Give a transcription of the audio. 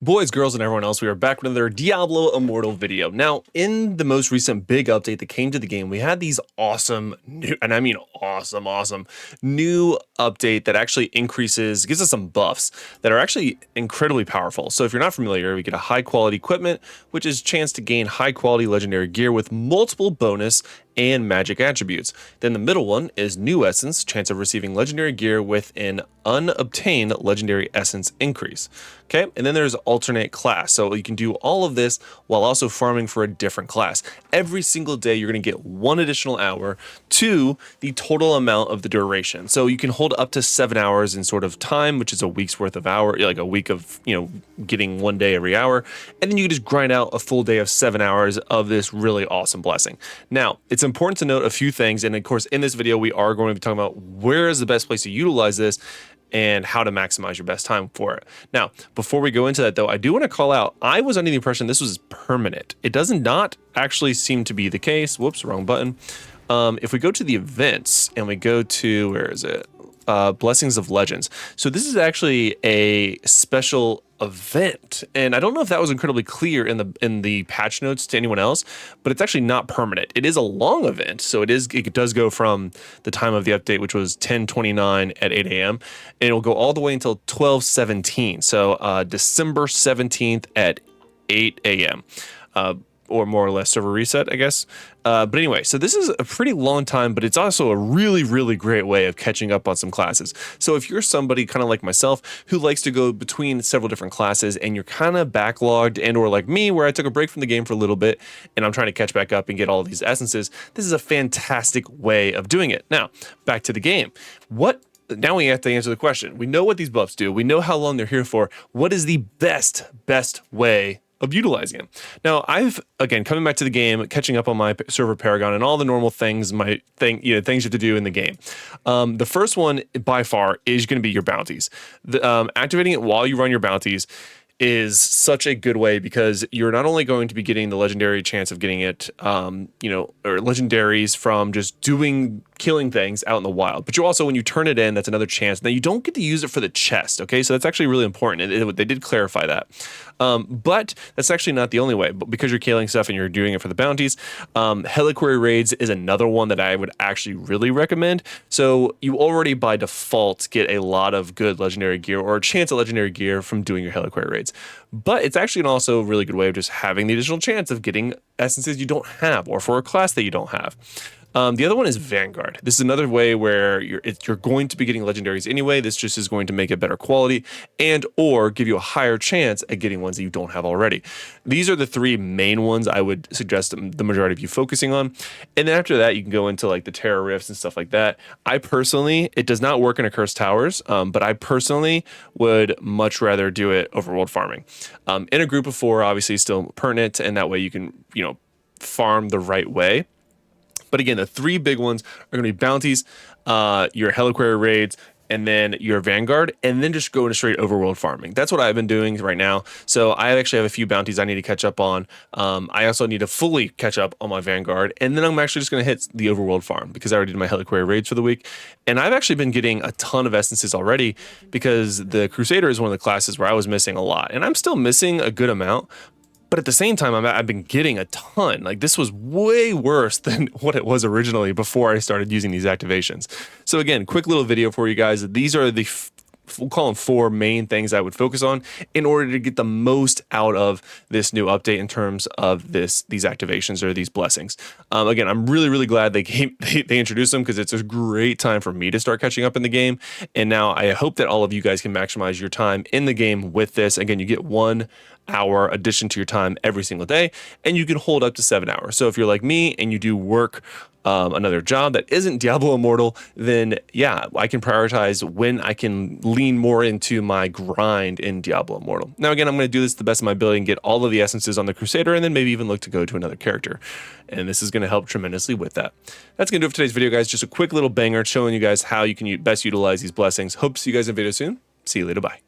Boys, girls, and everyone else, we are back with another Diablo Immortal video. Now, in the most recent big update that came to the game, we had these awesome new, and I mean awesome, new update that actually gives us some buffs that are actually incredibly powerful. So if you're not familiar, we get a high quality equipment, which is a chance to gain high quality legendary gear with multiple bonus and magic attributes. Then the middle one is New Essence, chance of receiving legendary gear with an unobtained legendary essence increase. Okay, and then there's alternate class. So you can do all of this while also farming for a different class. Every single day, you're going to get 1 additional hour to the total amount of the duration. So you can hold up to 7 hours in sort of time, which is a week's worth of hour, like a week of, getting 1 day every hour. And then you can just grind out a full day of 7 hours of this really awesome blessing. Now, it's important to note a few things. And of course, in this video, we are going to be talking about where is the best place to utilize this and how to maximize your best time for it. Now, before we go into that though, I do want to call out, I was under the impression this was permanent. It does not actually seem to be the case. Whoops, wrong button. If we go to the events and we go to, where is it? Blessings of Legends. So this is actually a special event, and I don't know if that was incredibly clear in the patch notes to anyone else, but it's actually not permanent. It is a long event, so it does go from the time of the update, which was 10:29 at 8 a.m., and it'll go all the way until 12:17. So December 17th at 8 a.m. Or more or less server reset, I guess. But anyway, so this is a pretty long time, but it's also a really great way of catching up on some classes. So if you're somebody kind of like myself who likes to go between several different classes and you're kind of backlogged, and or like me where I took a break from the game for a little bit and I'm trying to catch back up and get all of these essences, this is a fantastic way of doing it. Now, back to the game. Now we have to answer the question. We know what these buffs do. We know how long they're here for. What is the best way of utilizing them? Now, again, coming back to the game, catching up on my server Paragon and all the normal things, things you have to do in the game. The first one by far is going to be your bounties. Activating it while you run your bounties is such a good way, because you're not only going to be getting the legendary chance of getting it, or legendaries from just killing things out in the wild, but you also, when you turn it in, that's another chance. Now, you don't get to use it for the chest, okay? So that's actually really important. They did clarify that. But that's actually not the only way, but because you're killing stuff and you're doing it for the bounties. Heliquary raids is another one that I would actually really recommend. So you already by default get a lot of good legendary gear, or a chance at legendary gear, from doing your Heliquary raids. But it's actually also a really good way of just having the additional chance of getting essences you don't have, or for a class that you don't have. The other one is Vanguard. This is another way where you're going to be getting legendaries anyway. This just is going to make it better quality and or give you a higher chance at getting ones that you don't have already. These are the 3 main ones I would suggest the majority of you focusing on. And then after that, you can go into like the Terror Rifts and stuff like that. I personally, it does not work in Accursed Towers, but I personally would much rather do it overworld farming. In a group of 4, obviously still pertinent, and that way you can, farm the right way. But again, the 3 big ones are going to be bounties, your Heliquary raids, and then your Vanguard, and then just go into straight overworld farming. That's what I've been doing right now. So I actually have a few bounties I need to catch up on. I also need to fully catch up on my Vanguard, and then I'm actually just going to hit the overworld farm, because I already did my Heliquary raids for the week. And I've actually been getting a ton of essences already, because the Crusader is one of the classes where I was missing a lot, and I'm still missing a good amount. But at the same time, I've been getting a ton. Like, this was way worse than what it was originally before I started using these activations. So again, quick little video for you guys. These are we'll call them 4 main things I would focus on in order to get the most out of this new update in terms of these activations or these blessings. Again, I'm really glad they introduced them, because it's a great time for me to start catching up in the game. And now I hope that all of you guys can maximize your time in the game with this. Again, you get 1 hour addition to your time every single day, and you can hold up to 7 hours. So if you're like me and you do work another job that isn't Diablo Immortal, then yeah, I can prioritize when I can lean more into my grind in Diablo Immortal. Now again, I'm going to do this to the best of my ability and get all of the essences on the Crusader, and then maybe even look to go to another character. And this is going to help tremendously with that. That's going to do it for today's video, guys. Just a quick little banger showing you guys how you can best utilize these blessings. Hope to see you guys in a video soon. See you later. Bye.